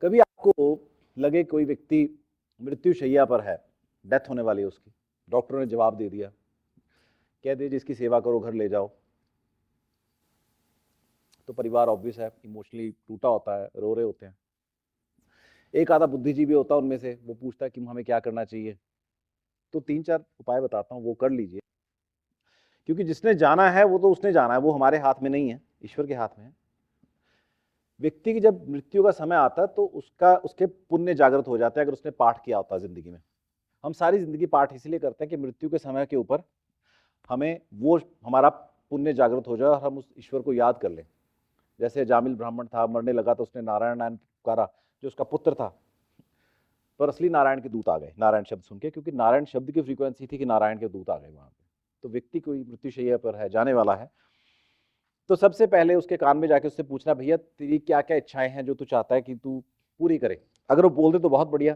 कभी आपको लगे कोई व्यक्ति मृत्युशैया पर है, डेथ होने वाली है उसकी, डॉक्टरों ने जवाब दे दिया, कह दीजिए इसकी सेवा करो, घर ले जाओ, तो परिवार ऑब्वियस है इमोशनली टूटा होता है, रो रहे होते हैं। एक आधा बुद्धिजीवी होता है उनमें से, वो पूछता है कि हमें क्या करना चाहिए। तो 3-4 उपाय बताता हूँ, वो कर लीजिए, क्योंकि जिसने जाना है वो तो उसने जाना है, वो हमारे हाथ में नहीं है, ईश्वर के हाथ में है। व्यक्ति की जब मृत्यु का समय आता है तो उसके पुण्य जागृत हो जाते हैं, अगर उसने पाठ किया होता है जिंदगी में। हम सारी जिंदगी पाठ इसलिए करते हैं कि मृत्यु के समय के ऊपर हमें वो हमारा पुण्य जागृत हो जाए और हम उस ईश्वर को याद कर लें। जैसे जामिल ब्राह्मण था, मरने लगा तो उसने नारायण नारायण पुकारा, जो उसका पुत्र था, पर असली नारायण के दूत आ गए नारायण शब्द सुन के, क्योंकि नारायण शब्द की फ्रीक्वेंसी थी कि नारायण के दूत आ गए वहां पे। तो व्यक्ति कोई मृत्युशैया पर है, जाने वाला है, तो सबसे पहले उसके कान में जाके उससे पूछना, भैया तेरी क्या क्या इच्छाएं हैं जो तू चाहता है कि तू पूरी करे। अगर वो बोल दे तो बहुत बढ़िया,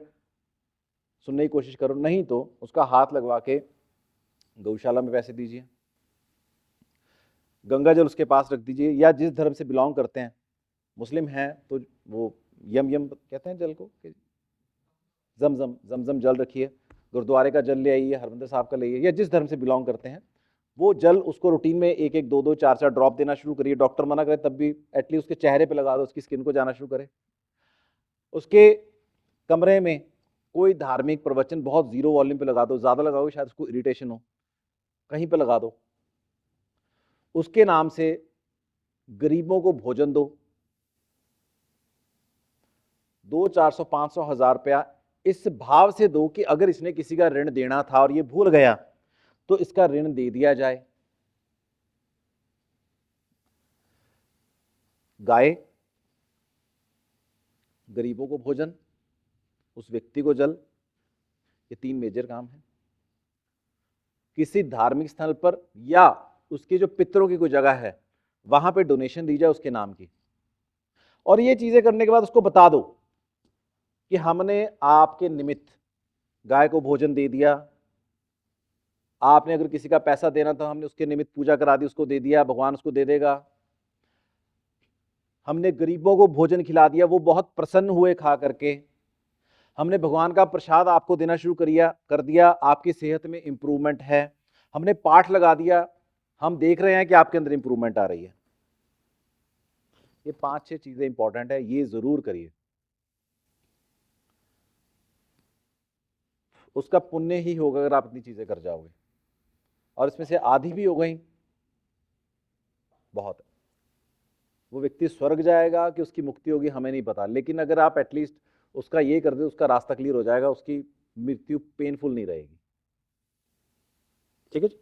सुनने की कोशिश करो, नहीं तो उसका हाथ लगवा के गौशाला में पैसे दीजिए, गंगा जल उसके पास रख दीजिए, या जिस धर्म से बिलोंग करते हैं, मुस्लिम हैं तो वो यम यम कहते हैं जल को, जमजम जमजम जल रखिए, गुरुद्वारे का जल ले आइए, हरमंदिर साहब का ले आइए, या जिस धर्म से बिलोंग करते हैं वो जल उसको रूटीन में 1-1, 2-2, 4-4 ड्रॉप देना शुरू करिए। डॉक्टर मना करे तब भी एटलीस्ट उसके चेहरे पे लगा दो, उसकी स्किन को जाना शुरू करे। उसके कमरे में कोई धार्मिक प्रवचन बहुत जीरो वॉल्यूम पे लगा दो, ज्यादा लगाओगे शायद उसको इरिटेशन हो, कहीं पे लगा दो। उसके नाम से गरीबों को भोजन दो, 200-400-500-1000 रुपया इस भाव से दो कि अगर इसने किसी का ऋण देना था और ये भूल गया तो इसका ऋण दे दिया जाए। गाय, गरीबों को भोजन, उस व्यक्ति को जल, ये 3 मेजर काम है। किसी धार्मिक स्थल पर या उसके जो पितरों की कोई जगह है वहां पे डोनेशन दी जाए उसके नाम की। और ये चीजें करने के बाद उसको बता दो कि हमने आपके निमित्त गाय को भोजन दे दिया, आपने अगर किसी का पैसा देना था हमने उसके निमित्त पूजा करा दी, उसको दे दिया, भगवान उसको दे देगा। हमने गरीबों को भोजन खिला दिया, वो बहुत प्रसन्न हुए खा करके। हमने भगवान का प्रसाद आपको देना शुरू कर दिया, आपकी सेहत में इंप्रूवमेंट है। हमने पाठ लगा दिया, हम देख रहे हैं कि आपके अंदर इंप्रूवमेंट आ रही है। ये 5-6 चीजें इंपॉर्टेंट है, ये जरूर करिए, उसका पुण्य ही होगा अगर आप इतनी चीजें कर जाओगे। और इसमें से आधी भी हो गई बहुत है। वो व्यक्ति स्वर्ग जाएगा कि उसकी मुक्ति होगी हमें नहीं पता, लेकिन अगर आप एटलीस्ट उसका ये कर दे, उसका रास्ता क्लियर हो जाएगा, उसकी मृत्यु पेनफुल नहीं रहेगी। ठीक है जी।